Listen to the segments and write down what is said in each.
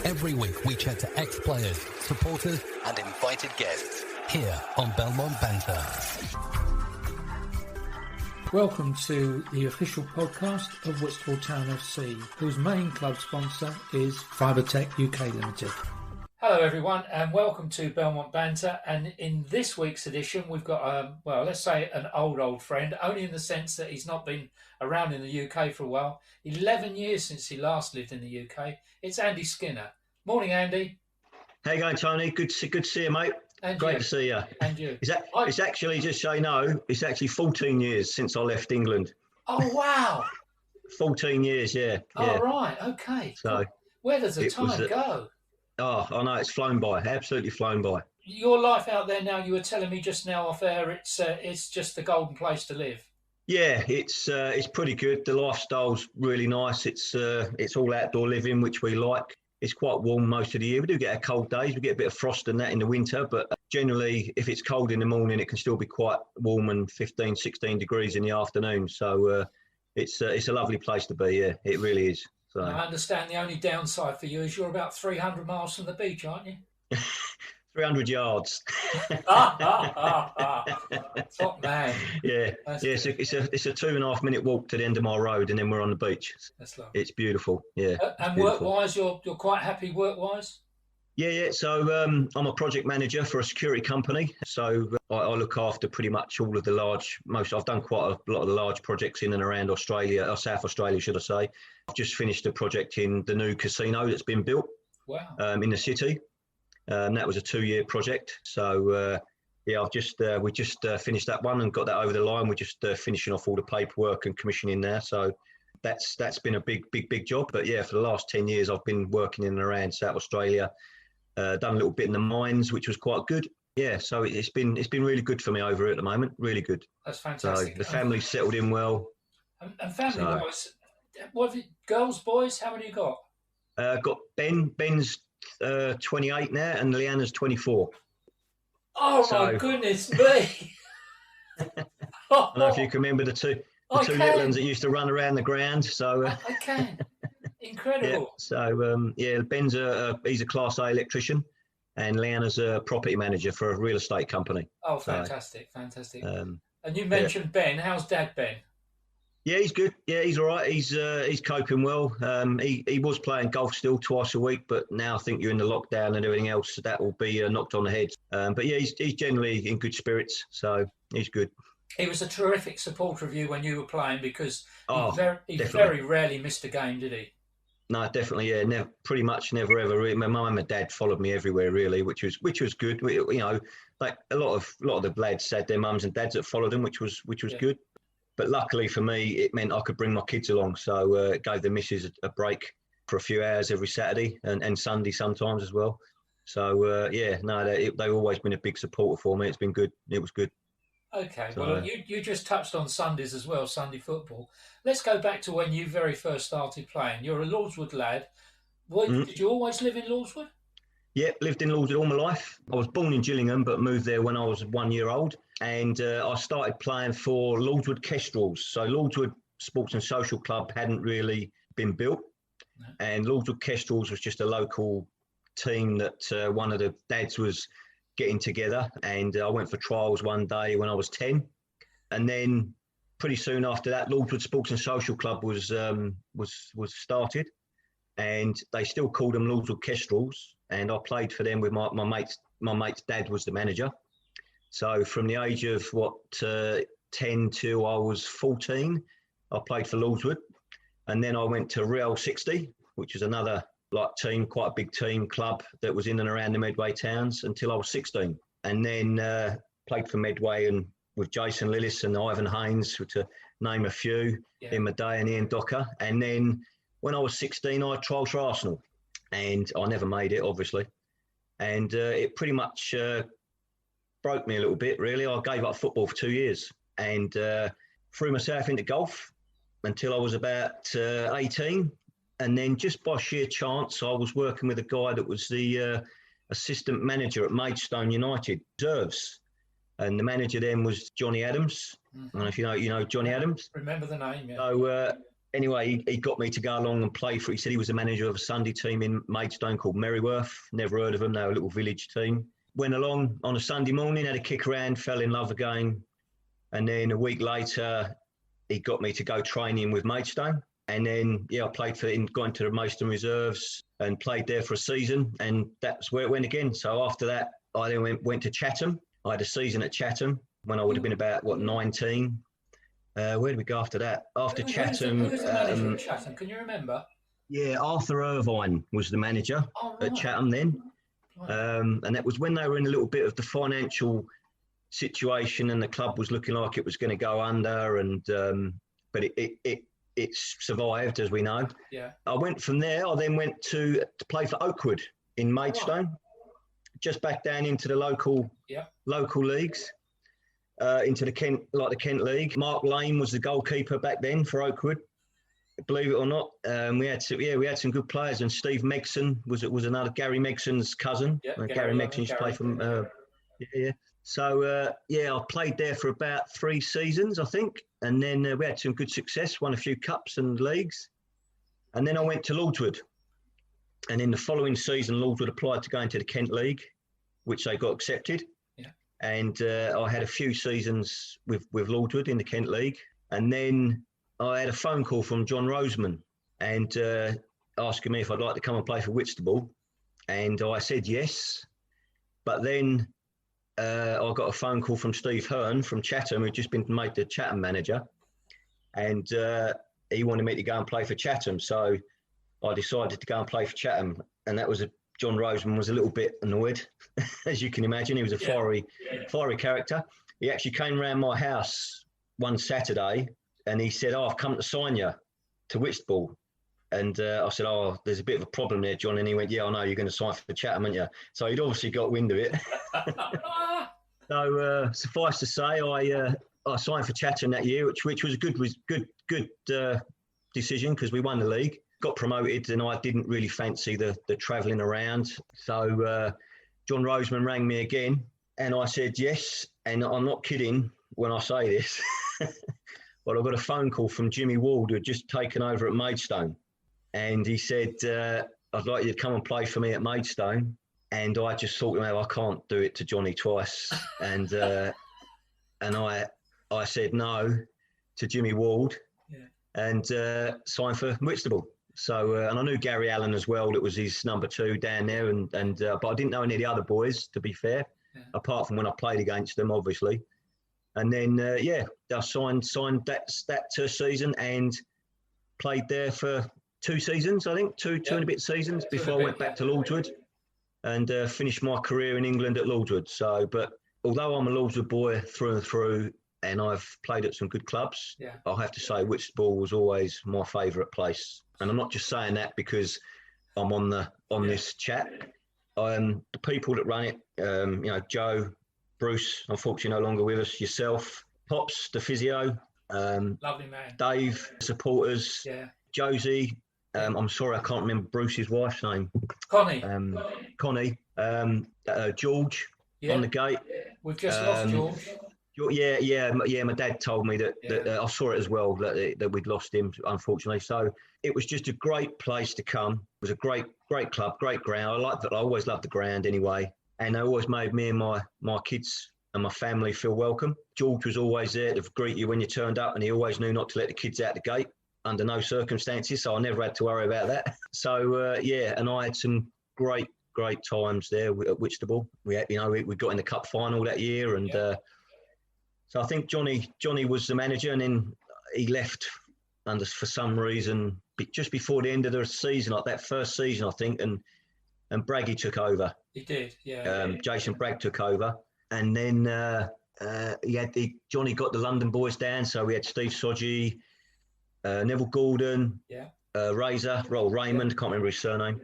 Every week we chat to ex-players, supporters and invited guests here on Belmont Banter. Welcome to the official podcast of Whitstable Town F.C, whose main club sponsor is Fibertech UK Limited. Hello everyone and welcome to Belmont Banter, and in this week's edition we've got, let's say an old friend, only in the sense that he's not been around in the UK for a while. 11 years since he last lived in the UK. It's Andy Skinner. Morning, Andy. How you going, Tony? Good to see you, mate. And Great you. to see you. And you. It's actually, just so you know, it's actually 14 years since I left England. Oh, wow. 14 years, yeah. Oh, right, okay. So cool. Where does the time go? Oh, I know, it's flown by, absolutely flown by. Your life out there now, you were telling me just now off air, it's just the golden place to live. Yeah, it's pretty good. The lifestyle's really nice. It's all outdoor living, which we like. It's quite warm most of the year. We do get our cold days. We get a bit of frost and that in the winter, but generally, if it's cold in the morning, it can still be quite warm and 15, 16 degrees in the afternoon. So it's a lovely place to be, yeah, it really is. So I understand the only downside for you is you're about 300 miles from the beach, aren't you? 300 yards. Top man. Yeah, it's a 2.5 minute walk to the end of my road, and then we're on the beach. That's lovely. It's beautiful. Yeah. And work-wise, you're quite happy work-wise? Yeah. So I'm a project manager for a security company. So I look after pretty much all of the I've done quite a lot of the large projects in and around Australia, or South Australia, should I say. I've just finished a project in the new casino that's been built. Wow. In the city. That was a 2-year project. So we just finished that one and got that over the line. We're just finishing off all the paperwork and commissioning there. So that's been a big job. But yeah, for the last 10 years, I've been working in and around South Australia. Done a little bit in the mines, which was quite good. Yeah, so it's been really good for me over here at the moment. Really good. That's fantastic. So the family's settled in well. And family-wise, what have you, girls, boys? How many you got? Got Ben. Ben's 28 now, and Leanna's 24. Oh my goodness me! I don't know if you can remember the two little ones that used to run around the ground. So I can. Incredible. Yeah, so Ben's he's a Class A electrician, and Leanna's a property manager for a real estate company. Oh, fantastic. And you mentioned Ben. How's Dad Ben? Yeah, he's good. Yeah, he's all right. He's coping well. He was playing golf still twice a week, but now I think you're in the lockdown and everything else, so that will be knocked on the head. But yeah, he's generally in good spirits, so he's good. He was a terrific supporter of you when you were playing, because he very rarely missed a game, did he? No, definitely, yeah. Pretty much never ever. My mum and my dad followed me everywhere, really, which was good. Like a lot of the lads had their mums and dads that followed them, which was good. But luckily for me, it meant I could bring my kids along. So it gave the missus a break for a few hours every Saturday and Sunday sometimes as well. So, they've always been a big supporter for me. It's been good. It was good. Okay. So, well, you just touched on Sundays as well, Sunday football. Let's go back to when you very first started playing. You're a Lordswood lad. Did you always live in Lordswood? Yeah, lived in Lordswood all my life. I was born in Gillingham, but moved there when I was 1 year old. And I started playing for Lordswood Kestrels. So Lordswood Sports and Social Club hadn't really been built. No. And Lordswood Kestrels was just a local team that one of the dads was getting together. And I went for trials one day when I was 10. And then pretty soon after that, Lordswood Sports and Social Club was started. And they still called them Lordswood Kestrels. And I played for them with my mate's dad was the manager. So from the age of 10 till I was 14, I played for Lordswood. And then I went to Real 60, which is another team, quite a big team club that was in and around the Medway towns until I was 16. And then played for Medway and with Jason Lillis and Ivan Haynes, to name a few, in my day, and Ian Docker. And then when I was 16, I trialled for Arsenal. And I never made it, obviously. And it pretty much broke me a little bit, really. I gave up football for 2 years and threw myself into golf until I was about 18. And then just by sheer chance, I was working with a guy that was the assistant manager at Maidstone United Reserves. And the manager then was Johnny Adams. Mm-hmm. I don't know if you know Johnny Adams. Remember the name, yeah. So anyway, he got me to go along and play for. He said he was the manager of a Sunday team in Maidstone called Merryworth. Never heard of them. They were a little village team. Went along on a Sunday morning, had a kick around, fell in love again, and then a week later, he got me to go training with Maidstone. And then, I played for him, got into the Maidstone reserves and played there for a season. And that's where it went again. So after that, I then went to Chatham. I had a season at Chatham when I would have been about, 19. Where did we go after that? After Chatham. Who was the manager at Chatham? Can you remember? Yeah, Arthur Irvine was the manager at Chatham then. And that was when they were in a little bit of the financial situation and the club was looking like it was going to go under. And but it survived, as we know. Yeah. I went from there. I then went to play for Oakwood in Maidstone, just back down into the local leagues, into the Kent League. Mark Lane was the goalkeeper back then for Oakwood. Believe it or not, we had some good players, and Steve Megson was another Gary Megson's cousin. Gary Megson used to play for. So, I played there for about 3 seasons, I think. And then we had some good success, won a few cups and leagues. And then I went to Lordswood. And in the following season, Lordswood applied to go into the Kent League, which they got accepted. Yeah. And I had a few seasons with Lordswood in the Kent League. And then I had a phone call from John Roseman and asking me if I'd like to come and play for Whitstable. And I said yes. But then I got a phone call from Steve Hearn from Chatham, who'd just been made the Chatham manager, and he wanted me to go and play for Chatham. So I decided to go and play for Chatham, and that was John Roseman was a little bit annoyed, as you can imagine. He was a fiery character. He actually came round my house one Saturday, and he said, "I've come to sign you to Whitstable." And I said, "Oh, there's a bit of a problem there, John." And he went, "Yeah, I know, you're going to sign for Chatham, aren't you?" So he'd obviously got wind of it. So suffice to say, I signed for Chatham that year, which was a good decision because we won the league, got promoted, and I didn't really fancy the travelling around. So John Roseman rang me again, and I said yes. And I'm not kidding when I say this, but I got a phone call from Jimmy Ward, who had just taken over at Maidstone. And he said, "I'd like you to come and play for me at Maidstone." And I just thought, I can't do it to Johnny twice. And I said no to Jimmy Ward and signed for Whitstable. So, and I knew Gary Allen as well. That was his number 2 down there. But I didn't know any of the other boys, to be fair, apart from when I played against them, obviously. And then, I signed that season and played there for 2 seasons, I think, two and a bit seasons before I went back to Lordswood and finished my career in England at Lordswood. So, but although I'm a Lordswood boy through and through, and I've played at some good clubs, I'll have to say Whitstable was always my favourite place. And I'm not just saying that because I'm on this chat. The people that run it, Joe, Bruce, unfortunately no longer with us, yourself, Pops, the physio, lovely man, Dave, supporters, Josie. I'm sorry, I can't remember Bruce's wife's name. Connie. Connie. George on the gate. We've just lost George. Yeah. My dad told me that I saw it as well, that we'd lost him, unfortunately. So it was just a great place to come. It was a great club, great ground. I always loved the ground anyway. And they always made me and my kids and my family feel welcome. George was always there to greet you when you turned up, and he always knew not to let the kids out the gate under no circumstances, so I never had to worry about that. So, and I had some great times there at Whitstable. We got in the cup final that year, and so I think Johnny was the manager, and then he left for some reason just before the end of the season, like that first season, I think, and Braggy took over. He did, Jason Bragg took over, and then Johnny got the London boys down, so we had Steve Sodgy, Neville Gordon, Raymond, can't remember his surname,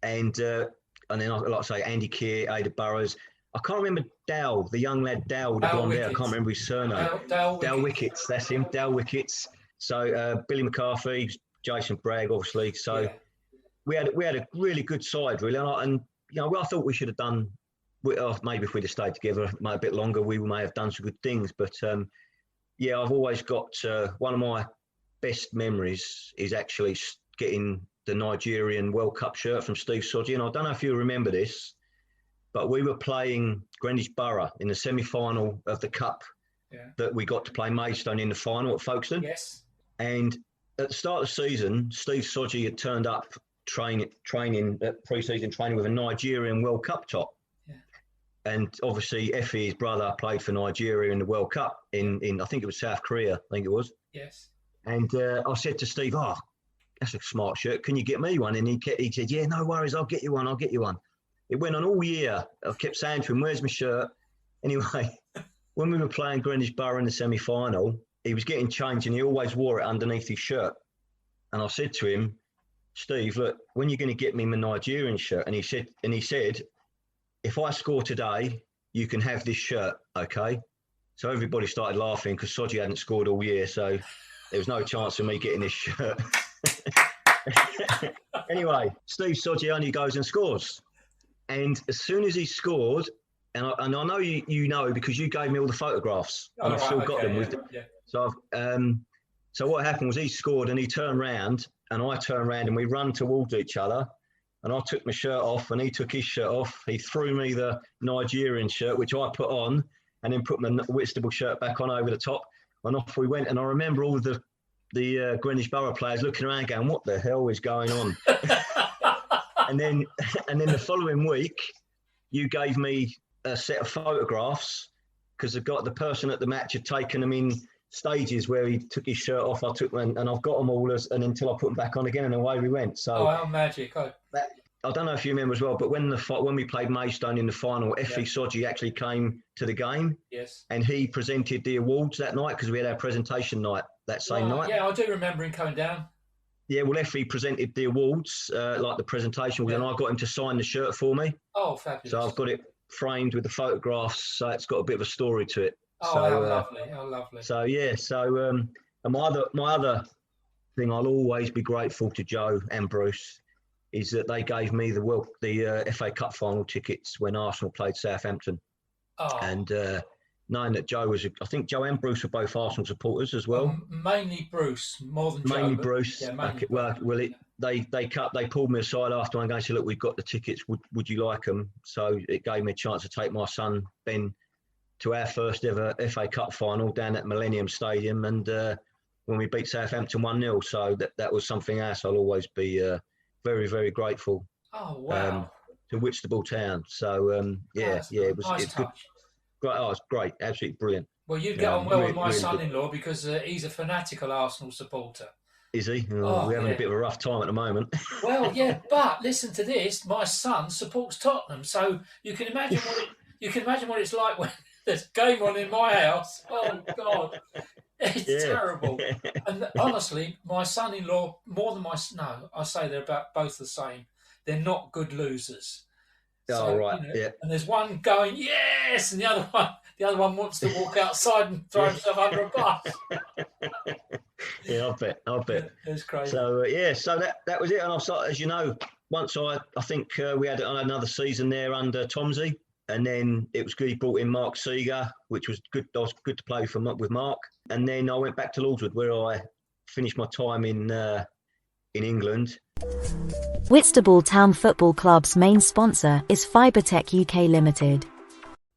and then like I say, Andy Keir, Ada Burrows. I can't remember Dal, the young lad Dal, the blonde hair. I can't remember his surname. Dal Wickets, that's him, Dal Wickets. So Billy McCarthy, Jason Bragg, obviously. So we had a really good side, really, and I thought we should have done. Maybe if we'd have stayed together a bit longer, we may have done some good things. But I've always got one of my best memories is actually getting the Nigerian World Cup shirt from Steve Sodgy. And I don't know if you remember this, but we were playing Greenwich Borough in the semi-final of the Cup that we got to play Maidstone in the final at Folkestone. Yes. And at the start of the season, Steve Sodgy had turned up training pre-season training with a Nigerian World Cup top. Yeah. And obviously Effie, his brother, played for Nigeria in the World Cup in I think it was South Korea, I think it was. Yes. And I said to Steve, that's a smart shirt. Can you get me one? And he said, yeah, no worries. I'll get you one. It went on all year. I kept saying to him, where's my shirt? Anyway, when we were playing Greenwich Borough in the semi-final, he was getting changed and he always wore it underneath his shirt. And I said to him, Steve, look, when you're going to get me my Nigerian shirt? And he said, if I score today, you can have this shirt, okay? So everybody started laughing because Sodgy hadn't scored all year. So there was no chance of me getting this shirt. Anyway, Steve Sodgy only goes and scores. And as soon as he scored, and I know you know because you gave me all the photographs, and I've still got them. So what happened was he scored and he turned round and I turned round and we run towards each other. And I took my shirt off and he took his shirt off. He threw me the Nigerian shirt, which I put on, and then put my Whitstable shirt back on over the top. And off we went. And I remember all the Greenwich Borough players looking around going, what the hell is going on? and then the following week, you gave me a set of photographs because the person at the match had taken them in stages where he took his shirt off. I took them and I've got them all and until I put them back on again and away we went. So how magic. I don't know if you remember as well, but when we played Maidstone in the final, Effie Sodgy actually came to the game. Yes. And he presented the awards that night because we had our presentation night that same night. Yeah, I do remember him coming down. Yeah, well, Effie presented the awards, like the presentation, and I got him to sign the shirt for me. Oh, fabulous. So I've got it framed with the photographs, so it's got a bit of a story to it. Oh, how lovely. So, yeah, and my other thing I'll always be grateful to Joe and Bruce is that they gave me the FA Cup final tickets when Arsenal played Southampton. Oh. And knowing that I think Joe and Bruce were both Arsenal supporters as well. Mainly Bruce, more than Joe. Mainly Bruce. Yeah, mainly Bruce. They pulled me aside after and said, look, we've got the tickets. Would you like them? So it gave me a chance to take my son Ben to our first ever FA Cup final down at Millennium Stadium, and when we beat Southampton 1-0. So that was something else I'll always be very, very grateful. Oh wow! To Whitstable Town. So it was nice it's good. Great, it's great, absolutely brilliant. Well, you get on well with my son-in-law because he's a fanatical Arsenal supporter. Is he? We're having a bit of a rough time at the moment. Well, yeah, but listen to this: my son supports Tottenham, so you can imagine what it's like when there's a game on in my house. Oh God, it's terrible. And honestly, my son-in-law I say they're about both the same. They're not good losers. So, right. And there's one going yes, and the other one wants to walk outside and throw himself under a bus. Yeah, I'll bet. It's crazy. So so that was it. And I started, as you know, once I think we had another season there under Tomsey, and then it was good. He brought in Mark Seeger, which was good. I was good to play with Mark. And then I went back to Lordswood, where I finished my time in England. Whitstable Town Football Club's main sponsor is Fibertech UK Limited.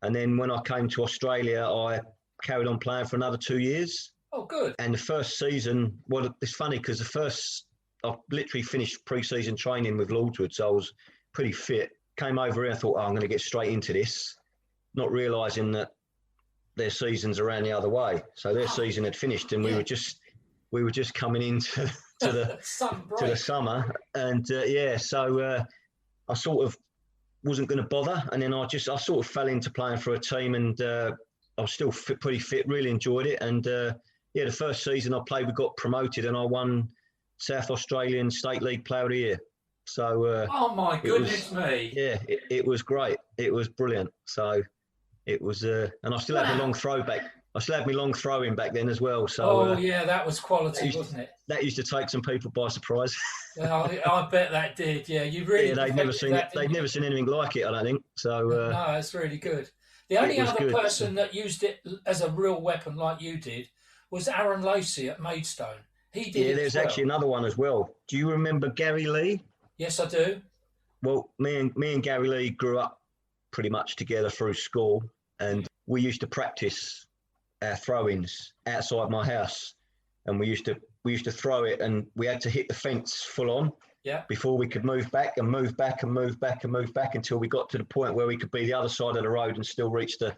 And then when I came to Australia, I carried on playing for another 2 years. Oh, good. And the first season, well, it's funny because I literally finished pre-season training with Lordswood, so I was pretty fit. Came over here and thought, I'm going to get straight into this, not realising that their seasons around the other way. So their season had finished, and we were just coming into the summer, and so I sort of wasn't going to bother, and then I sort of fell into playing for a team, and I was still pretty fit, really enjoyed it, and the first season I played, we got promoted, and I won South Australian State League Player of the Year. So oh my goodness me! Yeah, it was great. It was brilliant. So it was, and I still had my long throwback. I still had my long throwing back then as well. So that was quality, wasn't it? That used to take some people by surprise. I bet that did. Yeah, you really. Yeah, they'd never seen anything like it. I don't think so. No, it's really good. The only other person that used it as a real weapon like you did was Aaron Lacey at Maidstone. He did. Yeah, it there's as well. actually another one as well. Do you remember Gary Lee? Yes, I do. Well, me and Gary Lee grew up pretty much together through school, and we used to practice our throw-ins outside my house, and we used to throw it, and we had to hit the fence full on before we could move back and move back and move back and move back until we got to the point where we could be the other side of the road and still reach the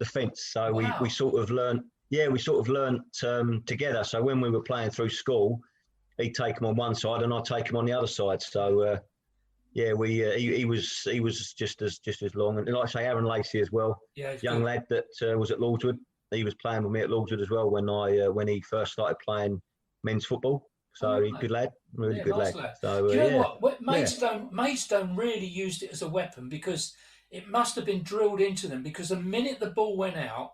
fence. So we sort of learned. Yeah, we sort of learnt together. So when we were playing through school, he'd take him on one side and I'd take him on the other side. So he was just as long. And like I say, Aaron Lacey as well, young lad that was at Lordswood. He was playing with me at Lordswood as well when he first started playing men's football. So he's a good lad, really good nice lad. So do you know what? Maidstone really used it as a weapon because it must have been drilled into them. Because the minute the ball went out,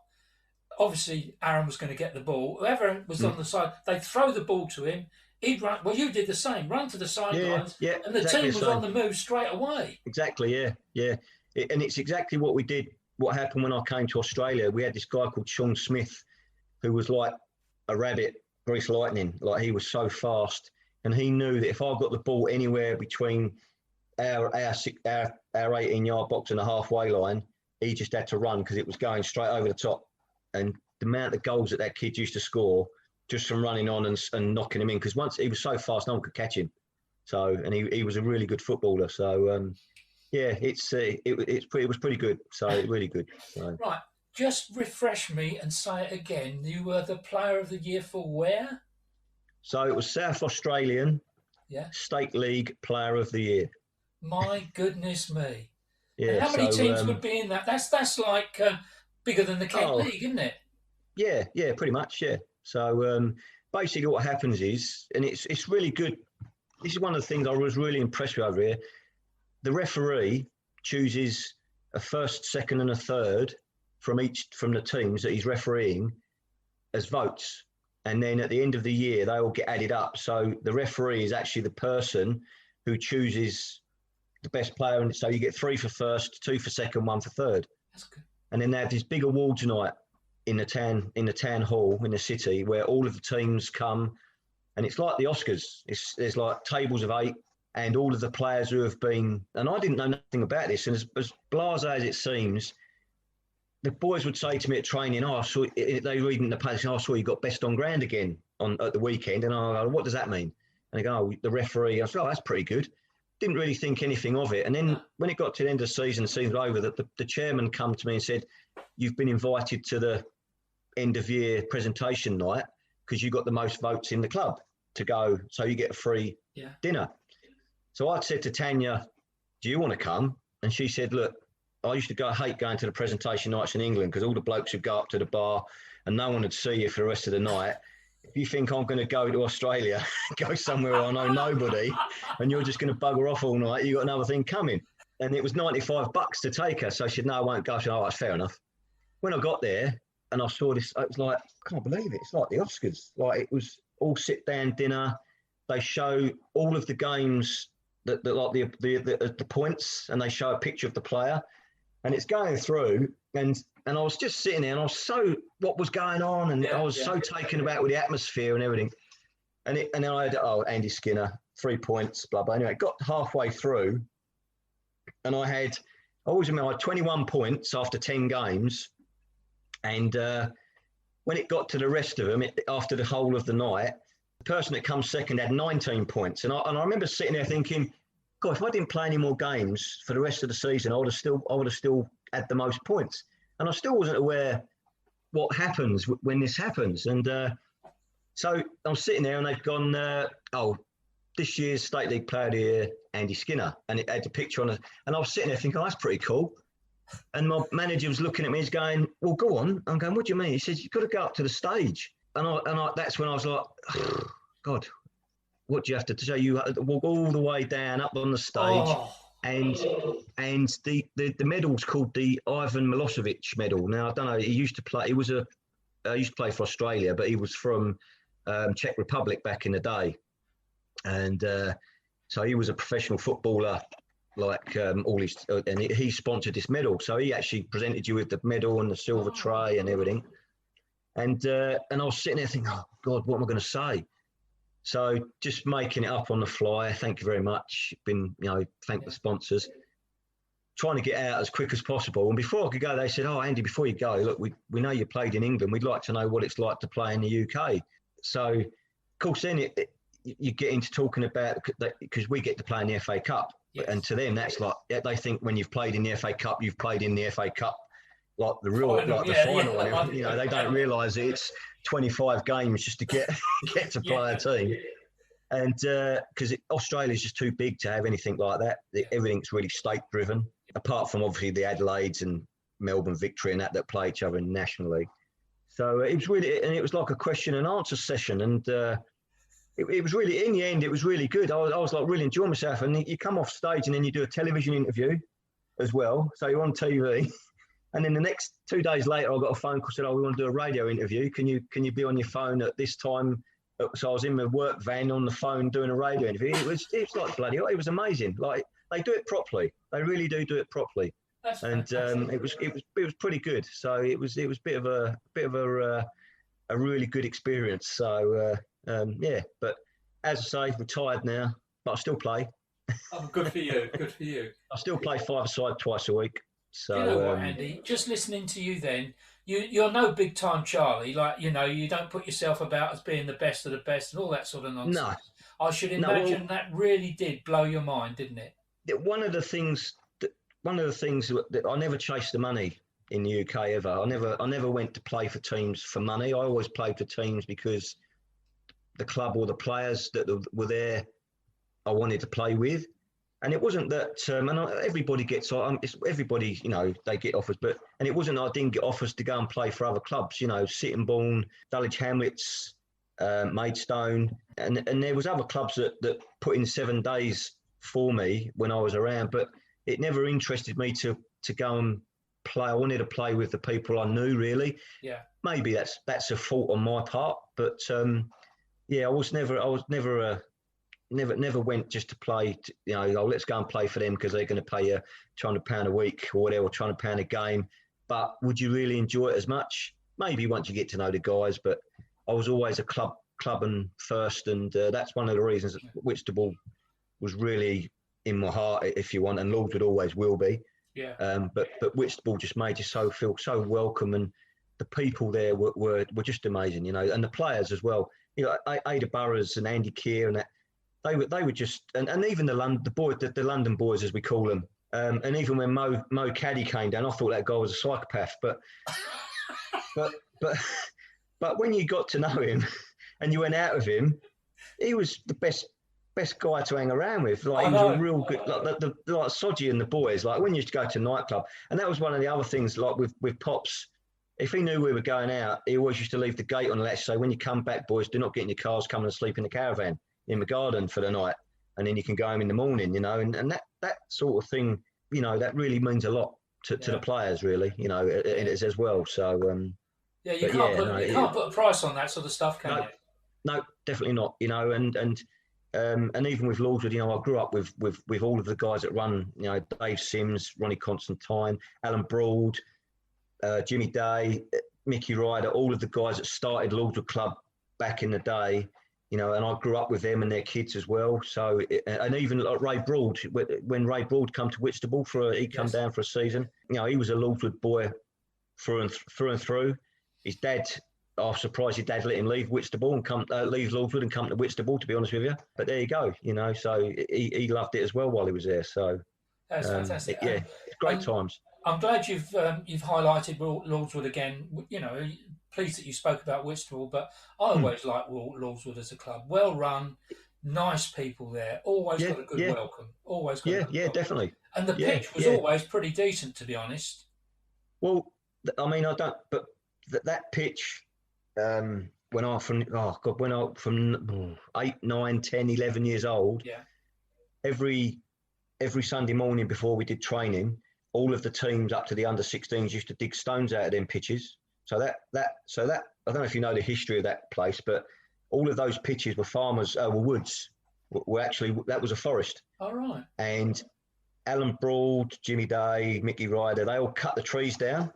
obviously Aaron was going to get the ball. Whoever was on the side, they'd throw the ball to him. He'd run. Well, you did the same. Run to the sidelines, and the team was on the move straight away. Exactly. Yeah. And it's exactly what we did. What happened when I came to Australia? We had this guy called Sean Smith, who was like a rabbit, grease lightning. Like he was so fast, and he knew that if I got the ball anywhere between our 18-yard box and the halfway line, he just had to run because it was going straight over the top. And the amount of goals that kid used to score just from running on and knocking him in, because once he was so fast, no one could catch him. So, and he was a really good footballer. So, it was pretty good. So, really good. So. Right, just refresh me and say it again. You were the Player of the Year for where? So it was South Australian State League Player of the Year. My goodness me! Yeah. And how many teams would be in that? That's like bigger than the Kent League, isn't it? Yeah, pretty much. Yeah. So basically, what happens is, and it's really good. This is one of the things I was really impressed with over here. The referee chooses a first, second, and a third from the teams that he's refereeing as votes, and then at the end of the year, they all get added up. So the referee is actually the person who chooses the best player, and so you get 3 for first, 2 for second, 1 for third. That's good. And then they have this big awards night in the town hall in the city where all of the teams come, and it's like the Oscars. There's like tables of 8, and all of the players who have been. And I didn't know nothing about this, and as blasé as it seems, the boys would say to me at training, "Oh, I saw they reading the page. Oh, I saw you got best on ground again at the weekend." And I go, "What does that mean?" And they go, "Oh, the referee." I said, "Oh, that's pretty good." Didn't really think anything of it. And then when it got to the end of the season over, that the chairman come to me and said, "You've been invited to the end of year presentation night because you got the most votes in the club to go, so you get a free dinner." So I said to Tanya, "Do you want to come?" And she said, "Look, I used to hate going to the presentation nights in England because all the blokes would go up to the bar and no one would see you for the rest of the night. If you think I'm going to go to Australia, go somewhere where I know nobody, and you're just going to bugger off all night, you got another thing coming." And it was $95 to take her. So she said, "No, I won't go." I said, "Oh, that's fair enough." When I got there and I saw this, I was like, I can't believe it. It's like the Oscars. Like it was all sit down dinner. They show all of the games like the points, and they show a picture of the player, and it's going through, and I was just sitting there, and I was so what was going on, and I was so taken aback with the atmosphere and everything, and then I had Andy Skinner 3 points, blah blah. Anyway, got halfway through, and I had 21 points after 10 games, and when it got to the rest of them after the whole of the night, the person that comes second had 19 points, and I remember sitting there thinking, God, if I didn't play any more games for the rest of the season, I would have still had the most points. And I still wasn't aware what happens when this happens. And so I'm sitting there, and they've gone, this year's State League Player of the Year, Andy Skinner. And it had a picture on it. And I was sitting there thinking, oh, that's pretty cool. And my manager was looking at me, he's going, well, go on. I'm going, what do you mean? He says, you've got to go up to the stage. And that's when I was like, oh, God, what do you have to do? You have to walk all the way down up on the stage, and the medal's called the Ivan Milosevic medal. Now I don't know. He used to play. He used to play for Australia, but he was from Czech Republic back in the day, and so he was a professional footballer. And he sponsored this medal. So he actually presented you with the medal and the silver tray and everything. And I was sitting there thinking, oh God, what am I going to say? So just making it up on the fly. Thank you very much. Thank the sponsors. Trying to get out as quick as possible. And before I could go, they said, "Oh, Andy, before you go, look, we know you played in England. We'd like to know what it's like to play in the UK." So, of course, then you get into talking about, because we get to play in the FA Cup. Yes. And to them, that's like, they think when you've played in the FA Cup, you've played in the FA Cup, like the final. They don't realise it's 25 games just to get to play a team. And because Australia's just too big to have anything like that. Everything's really state-driven, apart from obviously the Adelaides and Melbourne Victory and that play each other in the National League. So it was like a question and answer session. And it was really, in the end, it was really good. I was like really enjoying myself. And you come off stage and then you do a television interview as well. So you're on TV. And then the next 2 days later, I got a phone call, said, "Oh, we want to do a radio interview. Can you be on your phone at this time?" So I was in my work van on the phone doing a radio interview. It was like bloody hell. It was amazing. Like, they do it properly. They really do it properly. It was pretty good. So it was a bit of a really good experience. So but as I say, retired now, but I still play. Oh, good for you. Good for you. I still play five-a-side twice a week. So, you know what, Andy? Just listening to you, then you're no big time Charlie. Like, you don't put yourself about as being the best of the best and all that sort of nonsense. No, I should imagine that really did blow your mind, didn't it? One of the things that I never chased the money in the UK ever. I never went to play for teams for money. I always played for teams because the club or the players that were there, I wanted to play with. And it wasn't that, and everybody gets, everybody, they get offers, and it wasn't that I didn't get offers to go and play for other clubs, Sittingbourne, Dulwich Hamlets, Maidstone, and there was other clubs that put in 7 days for me when I was around, but it never interested me to go and play. I wanted to play with the people I knew, really. Yeah. Maybe that's a fault on my part, but I was never went just to play, let's go and play for them because they're going to pay you £200 a week or whatever, £200 a game. But would you really enjoy it as much? Maybe once you get to know the guys, but I was always a club and first. And that's one of the reasons that Whitstable was really in my heart, if you want, and Lordswood always will be. Yeah. But Whitstable just made you feel so welcome, and the people there were just amazing, and the players as well. Ada Burrows and Andy Keir and that. They were just, and even the London boys, as we call them, and even when Mo Caddy came down, I thought that guy was a psychopath. But when you got to know him, and you went out with him, he was the best guy to hang around with. Like, he was a real good, like Sodgy and the boys. Like, when you used to go to a nightclub, and that was one of the other things. Like with Pops, if he knew we were going out, he always used to leave the gate on the latch. So when you come back, boys, do not get in your cars, come and sleep in the caravan in the garden for the night, and then you can go home in the morning, and that sort of thing, that really means a lot to the players, really, as well. So you can't put a price on that sort of stuff, can you? No, definitely not. And even with Lordswood, I grew up with all of the guys that run, Dave Sims, Ronnie Constantine, Alan Broad, Jimmy Day, Mickey Ryder, all of the guys that started Lordswood Club back in the day. And I grew up with them and their kids as well. So, and even like Ray Broad, when Ray Broad come to Whitstable he come down for a season. He was a Lordswood boy through and through. His dad, I was surprised his dad let him leave Whitstable and leave Lordswood and come to Whitstable, to be honest with you. But there you go, So he loved it as well while he was there. So that's fantastic. It's great times. I'm glad you've highlighted Lordswood again. Pleased that you spoke about Whitstable, but I always liked Lordswood as a club. Well run, nice people there. Always got a good welcome. Always got a good welcome. Definitely. And the pitch was always pretty decent, to be honest. Well, I mean, I don't, but that pitch, when I from 8, 9, 10, 11 years old, every Sunday morning before we did training, all of the teams up to the under-16s used to dig stones out of them pitches. So that I don't know if you know the history of that place, but all of those pitches were were woods. Were actually, that was a forest. All right. And Alan Broad, Jimmy Day, Mickey Ryder, they all cut the trees down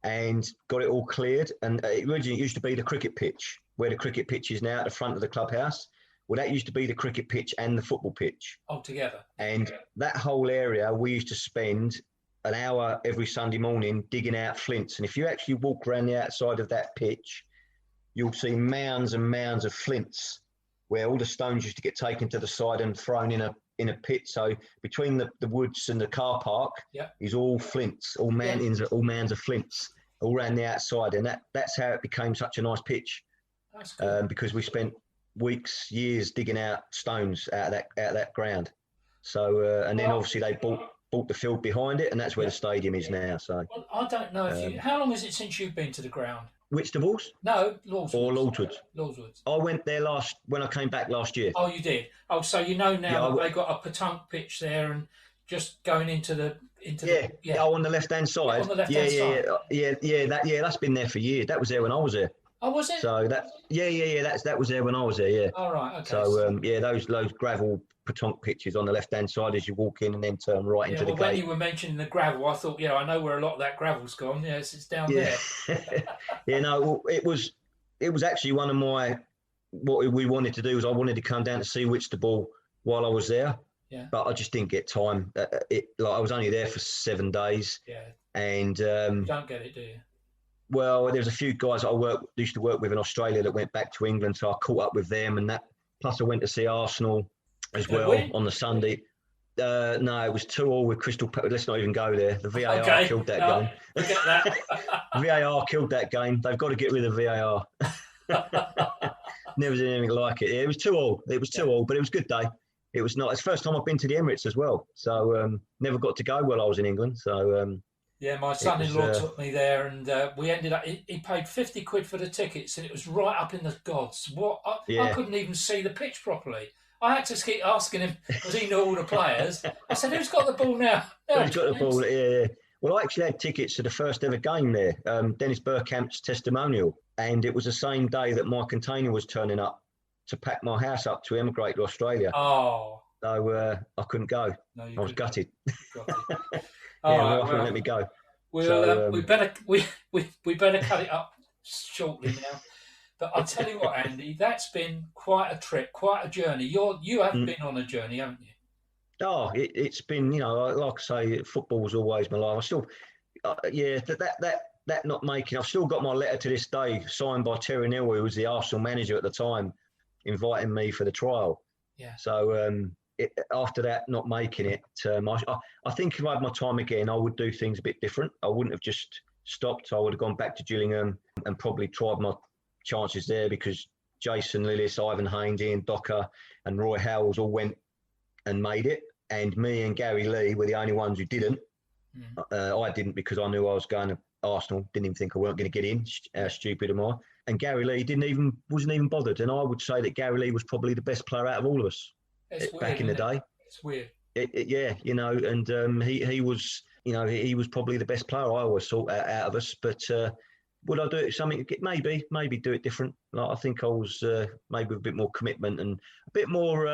and got it all cleared. And it originally used to be the cricket pitch. where the cricket pitch is now at the front of the clubhouse. Well, that used to be the cricket pitch and the football pitch. All together. And that whole area, we used to spend an hour every Sunday morning digging out flints. And if you actually walk around the outside of that pitch, you'll see mounds and mounds of flints where all the stones used to get taken to the side and thrown in a pit. So between the woods and the car park is all flints, all mounds of flints all around the outside. And that's how it became such a nice pitch. That's cool. Because we spent weeks, years digging out stones out of that ground. So and then obviously they bought the field behind it, and that's where the stadium is now. So I don't know if you. How long is it since you've been to the ground? Whitstables? No, Lordswood. Or Lordswood. Lordswood. I went there when I came back last year. Oh, you did. Oh, so you know now that they got a petanque pitch there, and just going into the. Oh, on the left hand side. On the left hand side. That's been there for years. That was there when I was there. Oh, was it? So that that was there when I was there. Yeah. All right. Okay. So those gravel petanque pitches on the left hand side as you walk in and then turn right into the gate. When you were mentioning the gravel, I thought, I know where a lot of that gravel's gone. Yes, it's down there. It was actually one of what we wanted to do was I wanted to come down to see Whitstable while I was there. Yeah. But I just didn't get time. I was only there for 7 days. Yeah. And you don't get it, do you? Well, there's a few guys I used to work with in Australia that went back to England, so I caught up with them, and that. Plus, I went to see Arsenal as well on the Sunday. No, it was 2-2 with Crystal Palace. Let's not even go there. The VAR killed that game. Forget that. VAR killed that game. They've got to get rid of VAR. Never seen anything like it. It was 2-2. It was 2-2, but it was a good day. It was not. It's the first time I've been to the Emirates as well, so never got to go while I was in England. So. My son-in-law took me there, and we ended up. He paid £50 for the tickets, and it was right up in the gods. I couldn't even see the pitch properly. I had to keep asking him because he knew all the players. I said, "Who's got the ball now?" Who's got the ball? Yeah. Well, I actually had tickets to the first ever game there, Dennis Bergkamp's testimonial, and it was the same day that my container was turning up to pack my house up to emigrate to Australia. Oh. So I couldn't go. No, I was gutted. My wife wouldn't let me go. We better cut it up shortly now. But I'll tell you what, Andy, that's been quite a trip, quite a journey. You have been on a journey, haven't you? Oh, it's been, like I say, football was always my life. I still, that not making. I've still got my letter to this day signed by Terry Neal, who was the Arsenal manager at the time, inviting me for the trial. Yeah. So after that, not making it, I think if I had my time again, I would do things a bit different. I wouldn't have just stopped. I would have gone back to Gillingham and probably tried my chances there, because Jason Lillis, Ivan Haynes, Ian Docker and Roy Howells all went and made it. And me and Gary Lee were the only ones who didn't. I didn't, because I knew I was going to Arsenal. Didn't even think I weren't going to get in. How stupid am I? And Gary Lee wasn't even bothered. And I would say that Gary Lee was probably the best player out of all of us. Back in the day. It's weird. And he was, he was probably the best player I always thought out of us. But would I do it something? Maybe do it different. Like, I think I was maybe with a bit more commitment and a bit more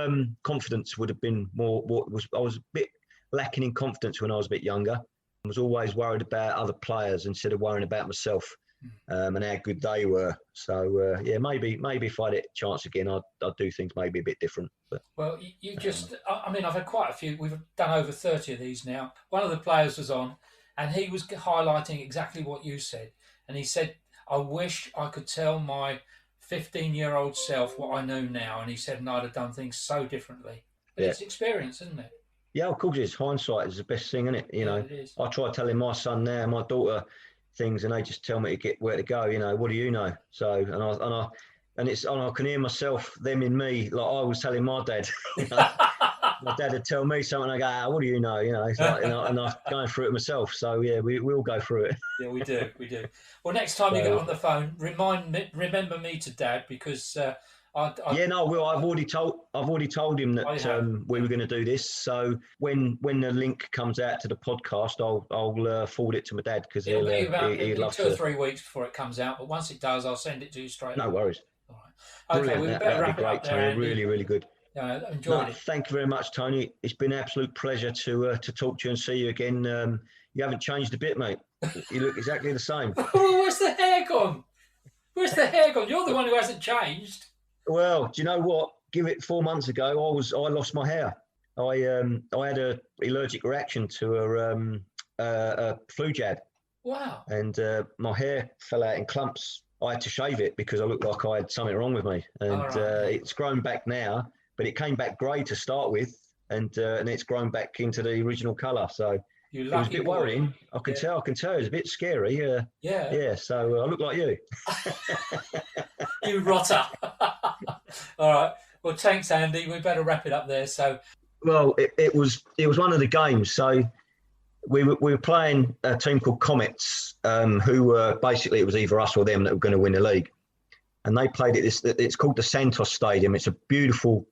confidence would have been more. I was a bit lacking in confidence when I was a bit younger. I was always worried about other players instead of worrying about myself. And how good they were. So maybe if I had a chance again, I'd do things maybe a bit different. But you just, I've had quite a few. We've done over 30 of these now. One of the players was on, and he was highlighting exactly what you said. And he said, "I wish I could tell my 15-year-old self what I know now." And he said, "And I'd have done things so differently." But it's experience, isn't it? Yeah, of course it is. Hindsight is the best thing, isn't it? It is. I try telling my son now, my daughter, things, and they just tell me to get where to go. What do you know? So and I can hear myself, them in me, like I was telling my dad. My dad would tell me something, I go, what do you know? It's like, and I'm going through it myself. So we'll go through it. Yeah, we do. Well, next time you get on the phone, remember me to Dad, because I've already told him that we were going to do this. So when the link comes out to the podcast, I'll forward it to my dad, because he'll love 2 or 3 weeks before it comes out. But once it does, I'll send it to you straight away. No worries. All right. Okay, we better wrap it up there, Tony. Really, really good. Enjoyed it. Thank you very much, Tony. It's been an absolute pleasure to talk to you and see you again. You haven't changed a bit, mate. You look exactly the same. Where's the hair gone? Where's the hair gone? You're the one who hasn't changed. Well, do you know what? Give it 4 months ago, I lost my hair. I had an allergic reaction to a flu jab. Wow. And my hair fell out in clumps. I had to shave it because I looked like I had something wrong with me. And it's grown back now, but it came back grey to start with, and it's grown back into the original colour. So it was a bit worrying. I can tell. It was a bit scary. Yeah. So I look like you. You rotter. All right. Well, thanks, Andy. We better wrap it up there. So, well, it was one of the games. So we were playing a team called Comets, who were basically, it was either us or them that were going to win the league, and they played it. It's called the Santos Stadium. It's a beautiful,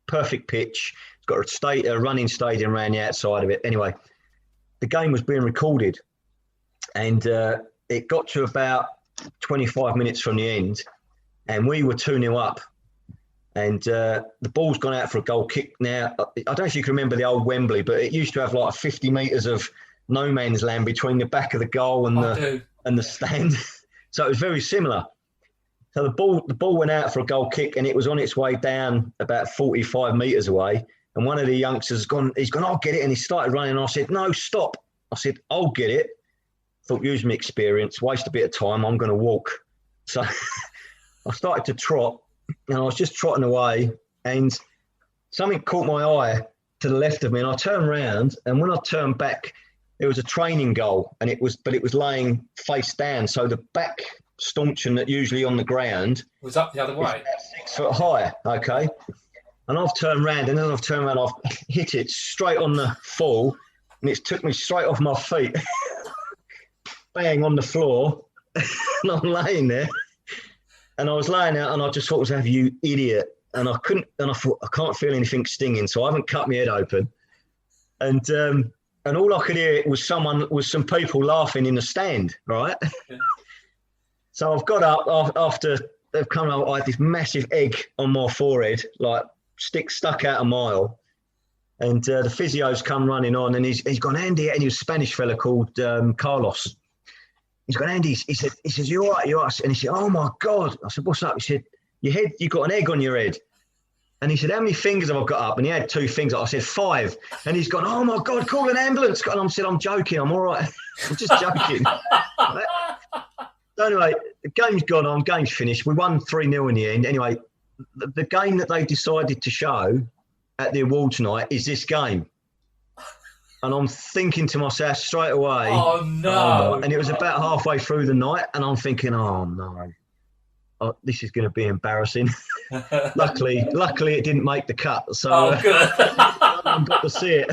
perfect pitch. It's got a running stadium around the outside of it. Anyway, the game was being recorded, and it got to about 25 minutes from the end, and we were 2-0 up. And the ball's gone out for a goal kick. Now, I don't know if you can remember the old Wembley, but it used to have like 50 metres of no man's land between the back of the goal and the stand. So it was very similar. So the ball went out for a goal kick, and it was on its way down about 45 metres away. And one of the youngsters he's gone, I'll get it. And he started running. And I said, no, stop. I said, I'll get it. Thought, use my experience, waste a bit of time. I'm going to walk. So I started to trot. And I was just trotting away, and something caught my eye to the left of me, and I turned around, and when I turned back, there was a training goal, and it was laying face down, so the back stanchion that usually on the ground was up the other way, about 6 foot high. Okay, and I've turned around, and then I've hit it straight on the fall, and it's took me straight off my feet, bang on the floor, and I'm laying there. And I was lying out, and I just thought, you idiot. And I thought, I can't feel anything stinging, so I haven't cut my head open. And all I could hear was some people laughing in the stand, right? Yeah. So I've got up after they've come out. I had this massive egg on my forehead, like stuck out a mile. And the physio's come running on, and he's gone, Andy, and he was a Spanish fella called Carlos. He's gone, Andy, he says, you all right, you all right? And he said, oh my God. I said, what's up? He said, you got an egg on your head. And he said, how many fingers have I got up? And he had 2 fingers. I said, 5. And he's gone, oh my God, call an ambulance. And I said, I'm joking, I'm all right. I'm just joking. So anyway, the game's gone on, game's finished. We won 3-0 in the end. Anyway, the game that they decided to show at the awards night is this game. And I'm thinking to myself straight away, oh no! And it was about halfway through the night, and I'm thinking, oh no, this is going to be embarrassing. Luckily, it didn't make the cut, so good. I got to see it.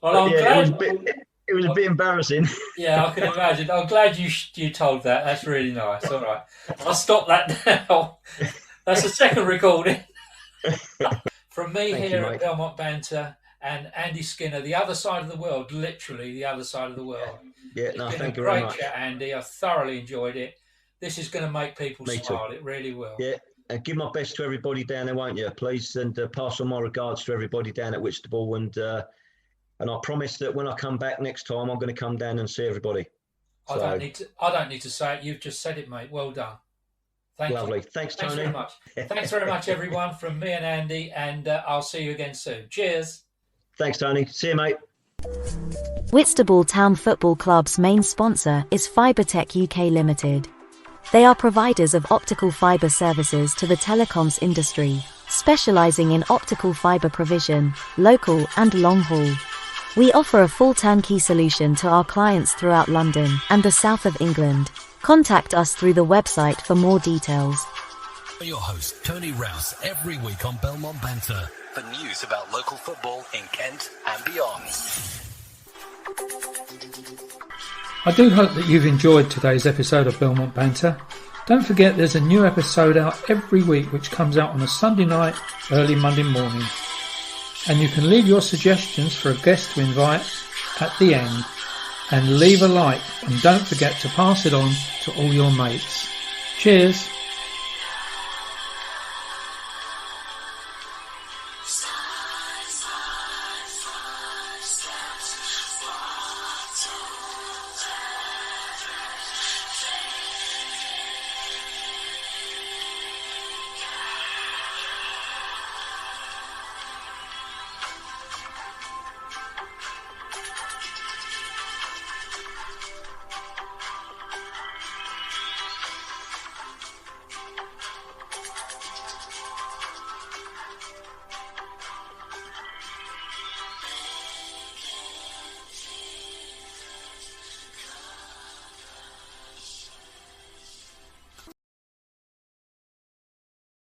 Well, I'm glad. It was a bit embarrassing. Yeah, I can imagine. I'm glad you told that. That's really nice. All right, I'll stop that now. That's the second recording. From me here at Belmont Banter and Andy Skinner, the other side of the world, literally the other side of the world. Yeah, thank you very much. Great chat, Andy. I thoroughly enjoyed it. This is going to make people smile. It really will. Yeah, and give my best to everybody down there, won't you, please? And pass on my regards to everybody down at Whitstable. And I promise that when I come back next time, I'm going to come down and see everybody. I don't need to say it. You've just said it, mate. Well done. Lovely. Thanks, Tony. Very much. Thanks very much, everyone, from me and Andy, and I'll see you again soon. Cheers. Thanks, Tony. See you, mate. Whitstable Town Football Club's main sponsor is Fibertech UK Limited. They are providers of optical fibre services to the telecoms industry, specialising in optical fibre provision, local and long haul. We offer a full turnkey solution to our clients throughout London and the south of England. Contact us through the website for more details. Your host, Tony Rouse, every week on Belmont Banter for news about local football in Kent and beyond. I do hope that you've enjoyed today's episode of Belmont Banter. Don't forget there's a new episode out every week which comes out on a Sunday night, early Monday morning. And you can leave your suggestions for a guest to invite at the end. And leave a like, and don't forget to pass it on to all your mates. Cheers!